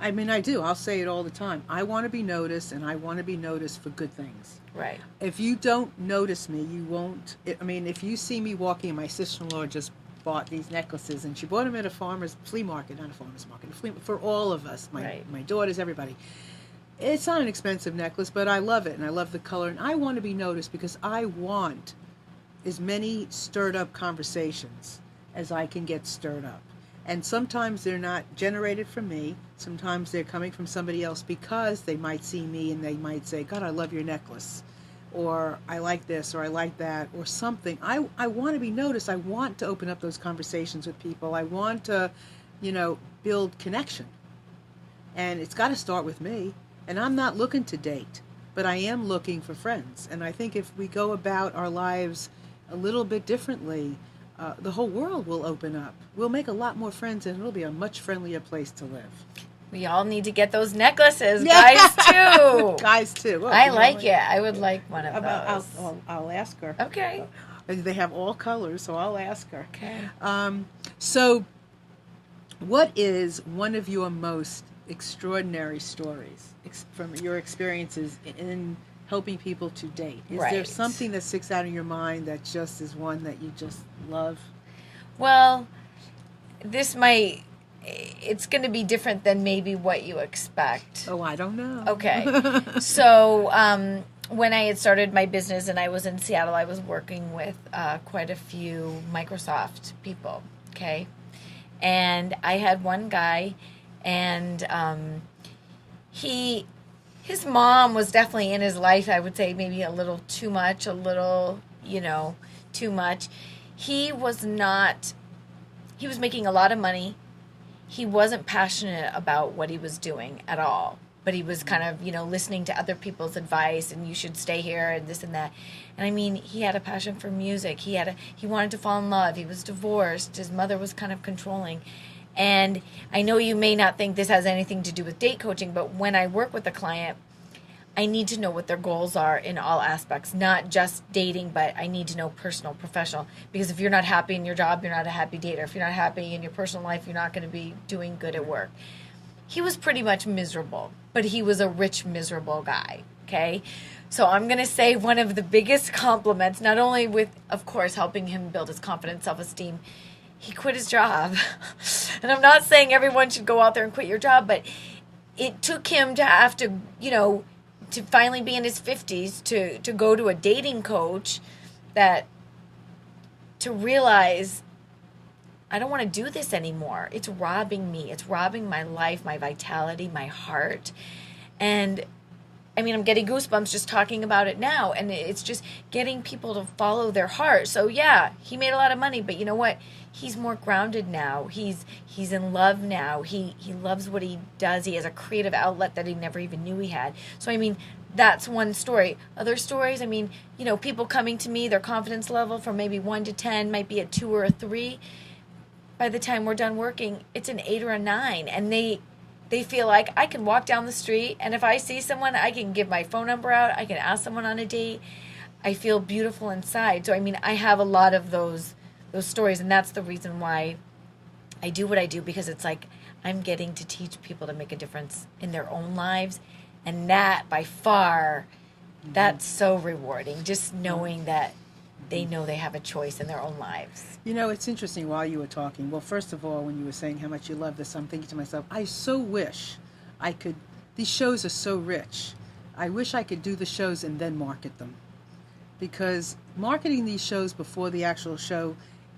I do. I'll say it all the time. I want to be noticed, and I want to be noticed for good things. Right. If you don't notice me, you won't. If you see me walking, my sister-in-law just bought these necklaces, and she bought them at a flea market, not a farmer's market, for all of us, my daughters, everybody. It's not an expensive necklace, but I love it, and I love the color, and I want to be noticed because I want as many stirred up conversations as I can get stirred up. And sometimes they're not generated from me. Sometimes they're coming from somebody else because they might see me and they might say, God, I love your necklace. Or I like this, or I like that, or something. I want to be noticed. I want to open up those conversations with people. I want to, build connection. And it's got to start with me. And I'm not looking to date, but I am looking for friends. And I think if we go about our lives a little bit differently, the whole world will open up. We'll make a lot more friends, and it'll be a much friendlier place to live. We all need to get those necklaces, guys, too. Guys, too. I like it. I would like one of those. I'll ask her. Okay. They have all colors, so I'll ask her. Okay. So what is one of your most extraordinary stories from your experiences in helping people to date? Is there something that sticks out in your mind that just is one that you just love? Well, it's going to be different than maybe what you expect. Oh, I don't know. Okay. So when I had started my business and I was in Seattle, I was working with quite a few Microsoft people, okay? And I had one guy, and he his mom was definitely in his life. I would say maybe a little too much, too much. He was making a lot of money. He wasn't passionate about what he was doing at all. But he was kind of, listening to other people's advice, and you should stay here and this and that. And I mean, he had a passion for music. He wanted to fall in love. He was divorced. His mother was kind of controlling. And I know you may not think this has anything to do with date coaching, but when I work with a client, I need to know what their goals are in all aspects, not just dating, but I need to know personal, professional. Because if you're not happy in your job, you're not a happy dater. If you're not happy in your personal life, you're not going to be doing good at work. He was pretty much miserable, but he was a rich, miserable guy, okay? So I'm going to say one of the biggest compliments, not only with, of course, helping him build his confidence, self-esteem, he quit his job. And I'm not saying everyone should go out there and quit your job, but it took him to have to, to finally be in his 50s to go to a dating coach to realize, I don't want to do this anymore. It's robbing me. It's robbing my life, my vitality, my heart. And I mean, I'm getting goosebumps just talking about it now. And it's just getting people to follow their heart. So yeah, he made a lot of money, but you know what? He's more grounded now. He's in love now. He loves what he does. He has a creative outlet that he never even knew he had. So I mean, that's one story. Other stories, I mean, people coming to me, their confidence level from maybe 1 to 10 might be a 2 or a 3. By the time we're done working, it's an 8 or a 9. And they feel like I can walk down the street, and if I see someone, I can give my phone number out. I can ask someone on a date. I feel beautiful inside. So, I mean, I have a lot of those stories, and that's the reason why I do what I do, because it's like I'm getting to teach people to make a difference in their own lives. And that, by far, that's so rewarding, just knowing that they know they have a choice in their own lives. It's interesting while you were talking. Well, first of all, when you were saying how much you love this, I'm thinking to myself, I so wish I could, these shows are so rich. I wish I could do the shows and then market them. Because marketing these shows before the actual show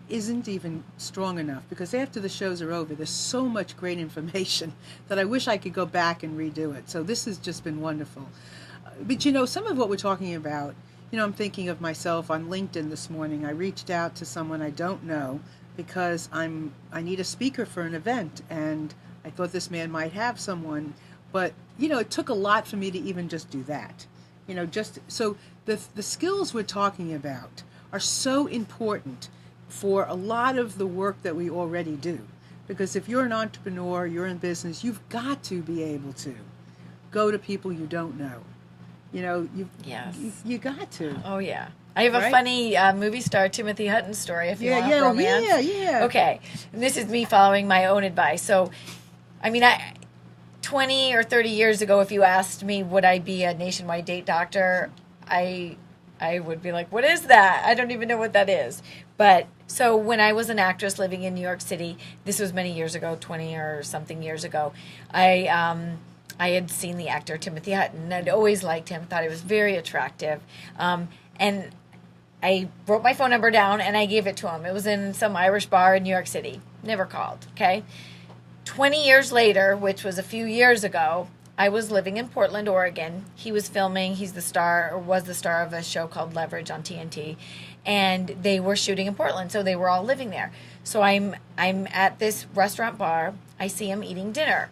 isn't even strong enough, because after the shows are over, there's so much great information that I wish I could go back and redo it. So this has just been wonderful. But some of what we're talking about, I'm thinking of myself on LinkedIn this morning. I reached out to someone I don't know because I need a speaker for an event, and I thought this man might have someone, but it took a lot for me to even just do that. Just so the skills we're talking about are so important for a lot of the work that we already do. Because if you're an entrepreneur, you're in business, you've got to be able to go to people you don't know. Yes. You got to. Oh, yeah. I have a funny movie star Timothy Hutton story if you want romance. Yeah. Okay. And this is me following my own advice. So, I mean, 20 or 30 years ago, if you asked me would I be a nationwide date doctor, I would be like, what is that? I don't even know what that is. But so when I was an actress living in New York City, this was many years ago, 20 or something years ago, I had seen the actor Timothy Hutton. I'd always liked him, thought he was very attractive. And I wrote my phone number down and I gave it to him. It was in some Irish bar in New York City. Never called, okay? 20 years later, which was a few years ago, I was living in Portland, Oregon. He was filming. He's the star, or was the star of a show called Leverage on TNT. And they were shooting in Portland, so they were all living there. So I'm at this restaurant bar. I see him eating dinner.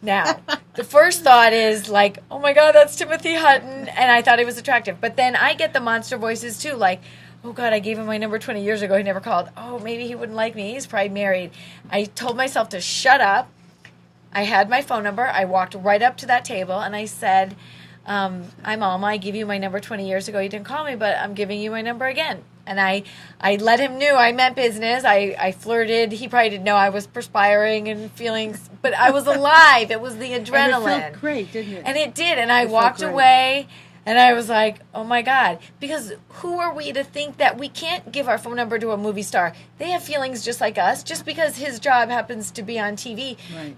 Now, the first thought is like, oh my God, that's Timothy Hutton. And I thought he was attractive. But then I get the monster voices too, like, oh God, I gave him my number 20 years ago. He never called. Oh, maybe he wouldn't like me. He's probably married. I told myself to shut up. I had my phone number. I walked right up to that table and I said, I'm Alma. I gave you my number 20 years ago. You didn't call me, but I'm giving you my number again. And I let him know I meant business. I flirted. He probably didn't know I was perspiring and feeling, but I was alive. It was the adrenaline. And it felt great, didn't it? And it did. And I walked away and I was like, oh my God. Because who are we to think that we can't give our phone number to a movie star? They have feelings just like us. Just because his job happens to be on TV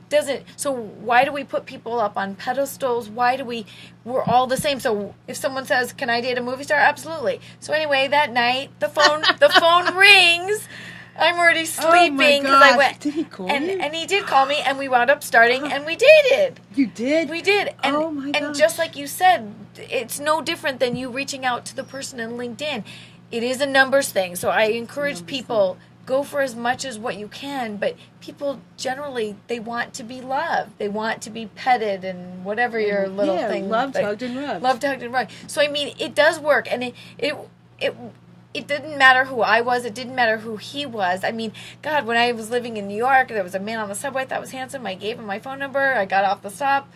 doesn't. So why do we put people up on pedestals? We're all the same. So if someone says, can I date a movie star? Absolutely. So anyway, that night, the phone rings. I'm already Oh my sleeping because I gosh. went. Did he call and, you? And he did call me, and we wound up starting, and we dated. You did? We did. And, Oh my and gosh. just like you said, it's no different than you reaching out to the person in LinkedIn. It is a numbers thing. So I encourage people, go for as much as what you can, but people generally, they want to be loved. They want to be petted and whatever your little thing. Loved, hugged, and rubbed. Loved, hugged, and rubbed. So I mean, it does work, and it didn't matter who I was. It didn't matter who he was. I mean, God, when I was living in New York, there was a man on the subway that was handsome. I gave him my phone number. I got off the stop.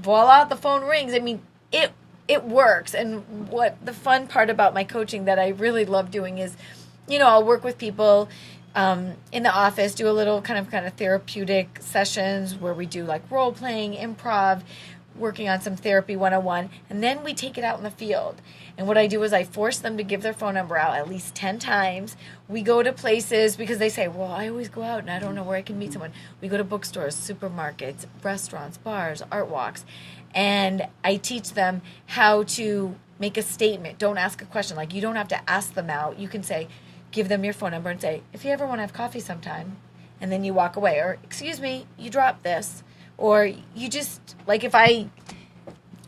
Voila, the phone rings. I mean, it works. And what the fun part about my coaching that I really love doing is, I'll work with people in the office, do a little kind of therapeutic sessions where we do like role playing, improv, working on some therapy 101, and then we take it out in the field. And what I do is I force them to give their phone number out at least 10 times. We go to places because they say, well, I always go out and I don't know where I can meet someone. We go to bookstores, supermarkets, restaurants, bars, art walks. And I teach them how to make a statement. Don't ask a question. Like, you don't have to ask them out. You can say, give them your phone number and say, if you ever want to have coffee sometime, and then you walk away. Or, excuse me, you dropped this. Or you just, like, if I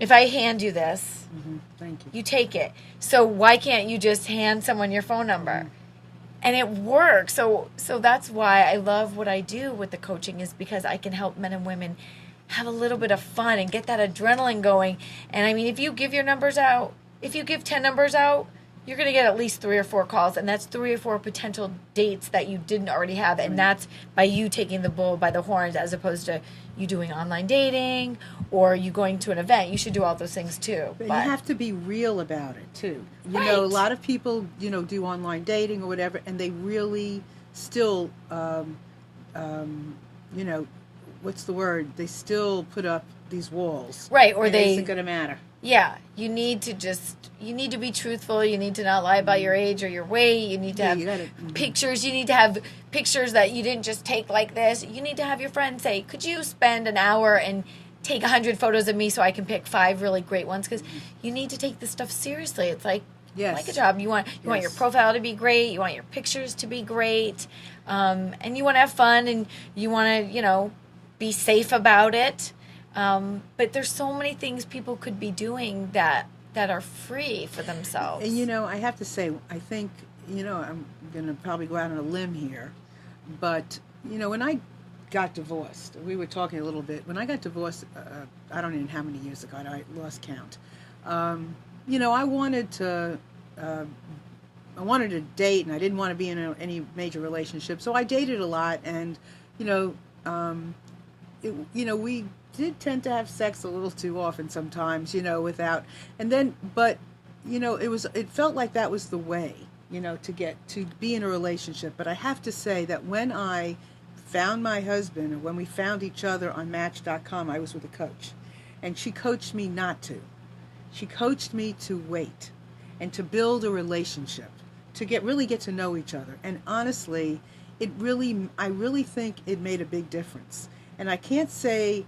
hand you this, Thank you. you take it. So why can't you just hand someone your phone number? And it works. So that's why I love what I do with the coaching, is because I can help men and women have a little bit of fun and get that adrenaline going. And I mean, if you give your numbers out, if you give 10 numbers out, you're going to get at least 3 or 4 calls, and that's 3 or 4 potential dates that you didn't already have, and that's by you taking the bull by the horns, as opposed to you doing online dating or you going to an event. You should do all those things too. But you have to be real about it too. You Right. know, a lot of people, do online dating or whatever, and they really still, what's the word? They still put up these walls. Right, or and they... It isn't going to matter. Yeah, you need to be truthful. You need to not lie about your age or your weight. You need to have pictures. You need to have pictures that you didn't just take like this. You need to have your friend say, could you spend an hour and take 100 photos of me so I can pick 5 really great ones? Because you need to take this stuff seriously. It's like a job. You want your profile to be great. You want your pictures to be great. And you want to have fun, and you want to, be safe about it. But there's so many things people could be doing that are free for themselves. And I have to say, I think, I'm going to probably go out on a limb here, but, when I got divorced, we were talking a little bit, when I got divorced, I don't even know how many years ago, I lost count. I wanted to date, and I didn't want to be in any major relationship, so I dated a lot, and, we did tend to have sex a little too often sometimes, without, and then, but, it felt like that was the way, to be in a relationship. But I have to say that when I found my husband, or when we found each other on Match.com, I was with a coach, and she coached me not to. She coached me to wait and to build a relationship, to really get to know each other. And honestly, I really think it made a big difference. And I can't say,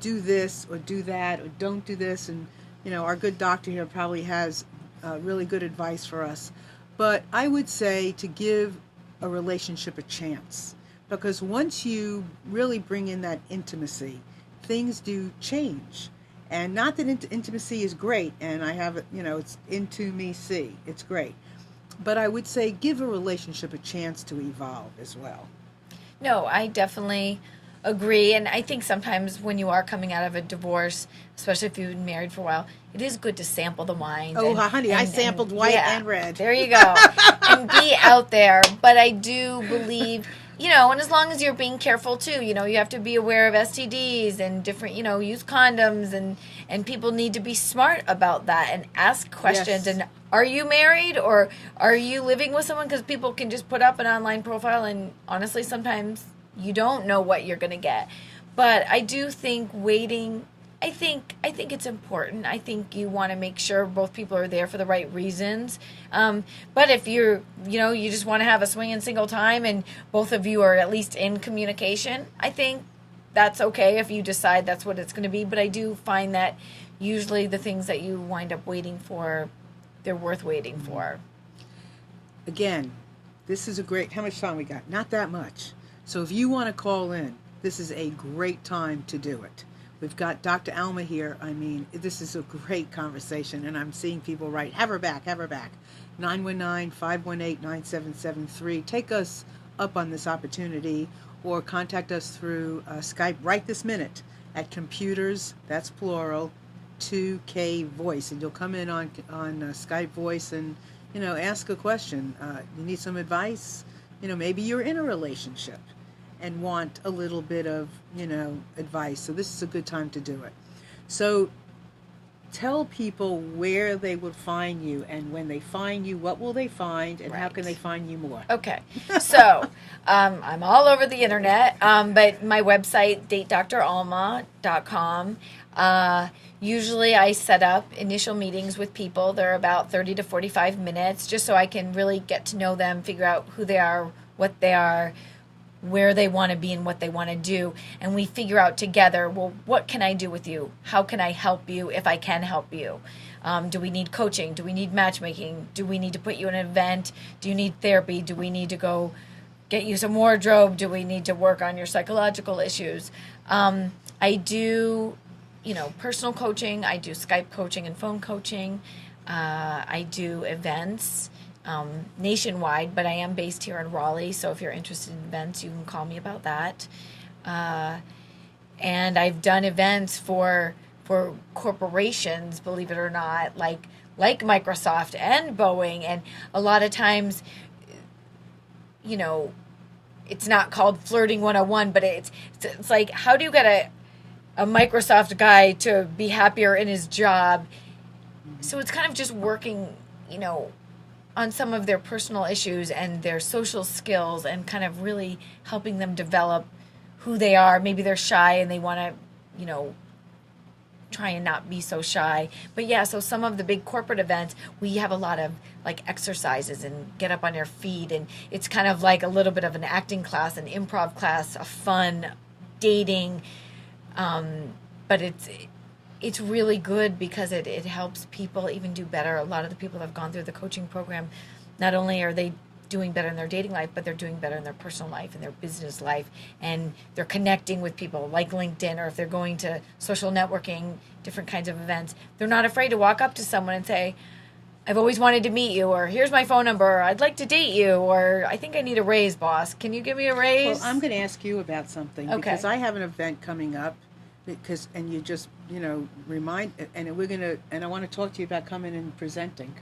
do this or do that or don't do this. And, our good doctor here probably has really good advice for us. But I would say to give a relationship a chance. Because once you really bring in that intimacy, things do change. And not that intimacy is great, and I have it, it's into me see, it's great. But I would say give a relationship a chance to evolve as well. No, I definitely agree. And I think sometimes when you are coming out of a divorce, especially if you've been married for a while, it is good to sample the wines. Oh, honey, I sampled white and red. There you go. And be out there. But I do believe, and as long as you're being careful too, you have to be aware of STDs and different, use condoms, and people need to be smart about that and ask questions. Yes. And are you married, or are you living with someone? Because people can just put up an online profile, and honestly, sometimes you don't know what you're going to get. But I do think waiting, I think it's important. I think you want to make sure both people are there for the right reasons. But if you just want to have a swinging single time and both of you are at least in communication, I think that's okay if you decide that's what it's going to be. But I do find that usually the things that you wind up waiting for, they're worth waiting for. Again, this is a great, how much time we got? Not that much. So if you want to call in, this is a great time to do it. We've got Dr. Alma here. I mean, this is a great conversation, and I'm seeing people write, have her back, have her back. 919-518-9773. Take us up on this opportunity, or contact us through Skype right this minute at computers, that's plural, 2K Voice, and you'll come in on Skype Voice and, you know, ask a question. You need some advice? You know, maybe you're in a relationship and want a little bit of, you know, advice. So this is a good time to do it. So tell people where they would find you, and when they find you, what will they find, and how can they find you more? Okay. So I'm all over the internet, but my website, datedralma.com. Usually I set up initial meetings with people. They're about 30 to 45 minutes, just so I can really get to know them, figure out who they are, what they are, where they want to be, and what they want to do. And we figure out together, well, what can I do with you? How can I help you if I can help you? Do we need coaching? Do we need matchmaking? Do we need to put you in an event? Do you need therapy? Do we need to go get you some wardrobe? Do we need to work on your psychological issues? I do, you know, personal coaching. I do Skype coaching and phone coaching. I do events nationwide, but I am based here in Raleigh, so if you're interested in events, you can call me about that. And I've done events for corporations, believe it or not, like Microsoft and Boeing, and a lot of times, you know, it's not called Flirting 101, but it's like, how do you get a Microsoft guy to be happier in his job? So it's kind of just working, you know, on some of their personal issues and their social skills, and kind of really helping them develop who they are. Maybe they're shy and they want to, you know, try and not be so shy. But yeah, so some of the big corporate events, we have a lot of like exercises and get up on your feet, and it's kind of like a little bit of an acting class, an improv class, a fun dating, but it's really good because it helps people even do better. A lot of the people that have gone through the coaching program, not only are they doing better in their dating life, but they're doing better in their personal life and their business life, and they're connecting with people like LinkedIn, or if they're going to social networking, different kinds of events, they're not afraid to walk up to someone and say, I've always wanted to meet you, or here's my phone number, or I'd like to date you, or I think I need a raise, boss. Can you give me a raise? Well, I'm going to ask you about something, because I have an event coming up, and you just, you know, remind, and I want to talk to you about coming and presenting.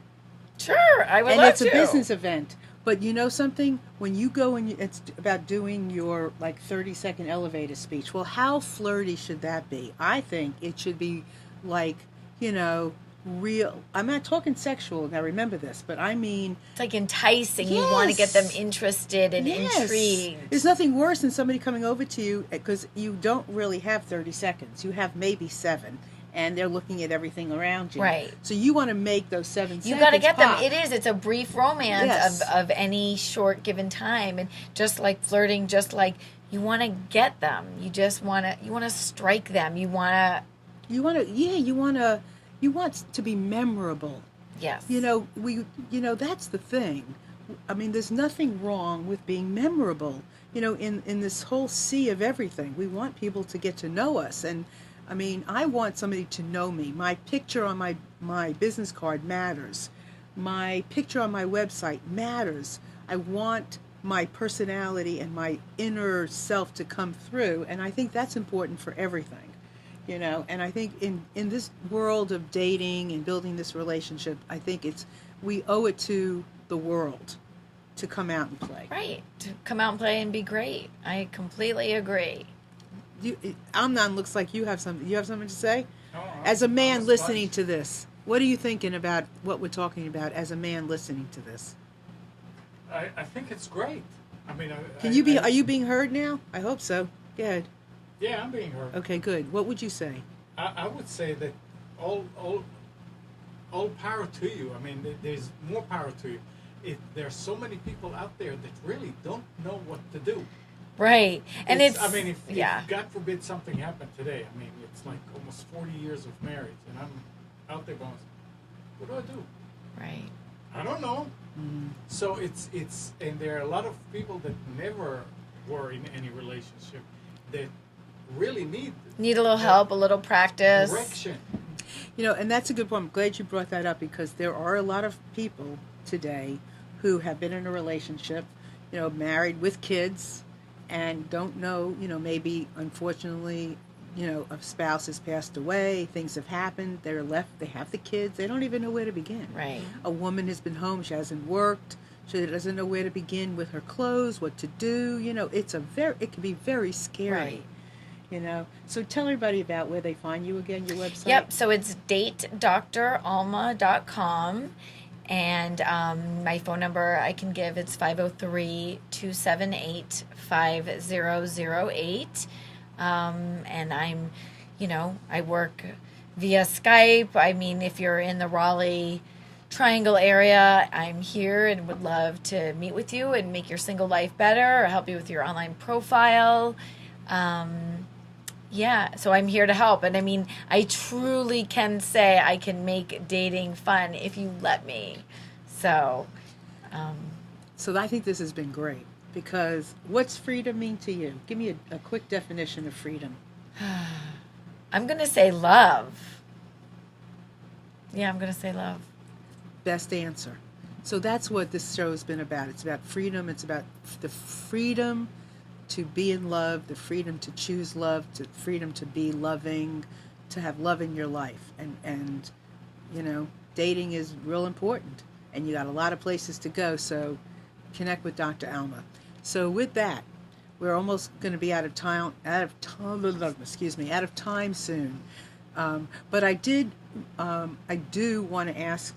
Sure, I would love to. And it's a business event. But you know something? When you go and it's about doing your like 30-second elevator speech. Well, how flirty should that be? I think it should be like, you know, real. I'm not talking sexual. Now remember this, but I mean, it's like enticing. Yes. You want to get them interested and intrigued. There's nothing worse than somebody coming over to you, because you don't really have 30 seconds. You have maybe 7. And they're looking at everything around you. Right. So you want to make those 7 seconds. You got to get pop. them. It's a brief romance of any short given time. And just like flirting, just like you want to get them. You just want to strike them. You want to be memorable. Yes. You know, that's the thing. I mean, there's nothing wrong with being memorable. You know, in this whole sea of everything, we want people to get to know us. And I mean, I want somebody to know me. My picture on my business card matters. My picture on my website matters. I want my personality and my inner self to come through, and I think that's important for everything, you know. And I think in this world of dating and building this relationship, I think we owe it to the world to come out and play. Right, to come out and play and be great. I completely agree. Amnon, looks like you have something. You have something to say? No, as a man listening to this, what are you thinking about what we're talking about as a man listening to this? I think it's great. I mean, are you being heard now? I hope so. Go ahead. Yeah, I'm being heard. Okay, good. What would you say? I would say that all power to you. I mean, there's more power to you. There's so many people out there that really don't know what to do. Right. And I mean, if God forbid something happened today, I mean, it's like almost 40 years of marriage, and I'm out there going, what do I do? Right. I don't know. So it's and there are a lot of people that never were in any relationship that really need a little help, a little practice. direction. And that's a good point. I'm glad you brought that up, because there are a lot of people today who have been in a relationship, married with kids, and don't know, maybe unfortunately, a spouse has passed away, things have happened, they're left, they have the kids, they don't even know where to begin. Right. A woman has been home, she hasn't worked, she doesn't know where to begin with her clothes, what to do, it can be very scary. Right. So tell everybody about where they find you again, your website. Yep, so it's datedralma.com, and my phone number I can give, it's 503-278-5008. And I'm, I work via Skype. I mean, if you're in the Raleigh Triangle area, I'm here and would love to meet with you and make your single life better, or help you with your online profile. So I'm here to help. And I mean, I truly can say I can make dating fun if you let me. So I think this has been great, because what's freedom mean to you? Give me a quick definition of freedom. I'm going to say love. Yeah, I'm going to say love. Best answer. So that's what this show has been about. It's about freedom. It's about the freedom to be in love, the freedom to choose love, the freedom to be loving, to have love in your life. And dating is real important. And you got a lot of places to go, so connect with Dr. Alma. So with that, we're almost going to be out of time soon. But I do want to ask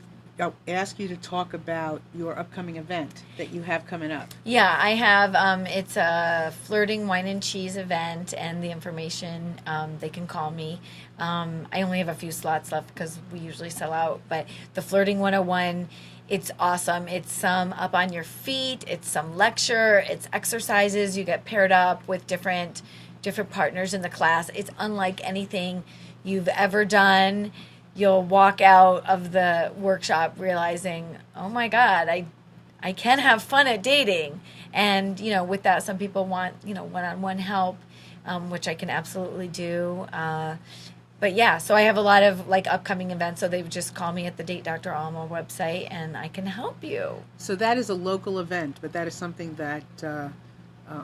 you to talk about your upcoming event that you have coming up. Yeah, I have. It's a flirting wine and cheese event, and the information, they can call me. I only have a few slots left because we usually sell out. But the Flirting 101, it's awesome. It's some up on your feet. It's some lecture. It's exercises. You get paired up with different partners in the class. It's unlike anything you've ever done. You'll walk out of the workshop realizing, oh my God, I can have fun at dating. And, with that, some people want, one-on-one help, which I can absolutely do. But yeah, so I have a lot of upcoming events. So they would just call me at the Date Dr. Alma website, and I can help you. So that is a local event, but that is something that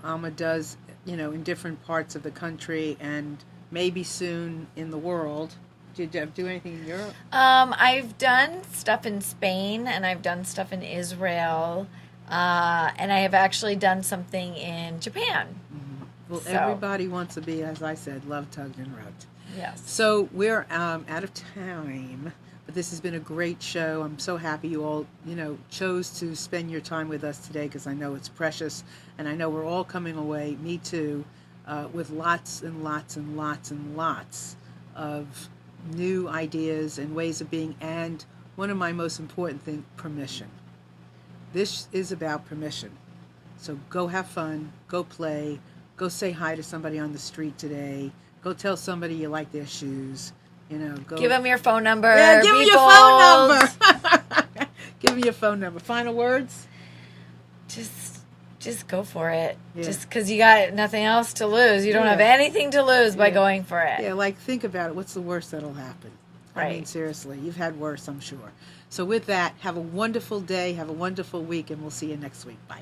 Alma does, in different parts of the country and maybe soon in the world. Do you do anything in Europe? I've done stuff in Spain, and I've done stuff in Israel, and I have actually done something in Japan. Mm-hmm. Well, everybody wants to be, as I said, loved, tugged, and rubbed. Yes. So we're out of time, but this has been a great show. I'm so happy you all, chose to spend your time with us today, because I know it's precious, and I know we're all coming away, me too, with lots and lots and lots and lots of new ideas and ways of being, and one of my most important things, permission. This is about permission. So go have fun, go play, go say hi to somebody on the street today, go tell somebody you like their shoes, go give them your phone number. Yeah, give me your phone number. Give me your phone number. Final words? Just go for it. Yeah. Just because you got nothing else to lose. You don't have anything to lose by going for it. Yeah, think about it. What's the worst that'll happen? Right. I mean, seriously, you've had worse, I'm sure. So with that, have a wonderful day, have a wonderful week, and we'll see you next week. Bye.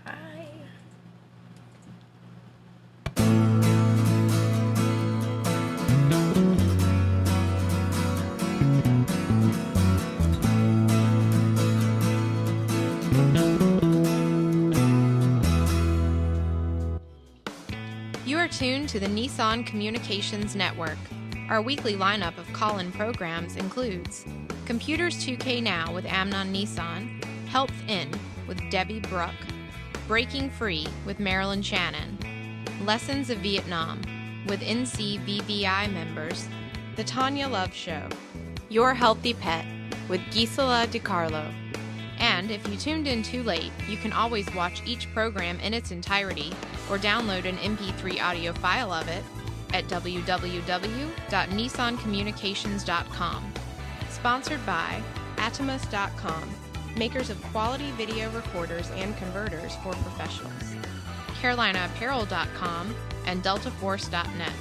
Bye. You are tuned to the Nissan Communications Network. Our weekly lineup of call-in programs includes Computers 2K Now with Amnon Nissan, Health In with Debbie Bruck, Breaking Free with Marilyn Shannon, Lessons of Vietnam with NCVBI members, The Tanya Love Show, Your Healthy Pet with Gisela DiCarlo. And if you tuned in too late, you can always watch each program in its entirety or download an MP3 audio file of it at www.nissancommunications.com. Sponsored by Atomus.com, makers of quality video recorders and converters for professionalaapparel.com, and deltaforce.net.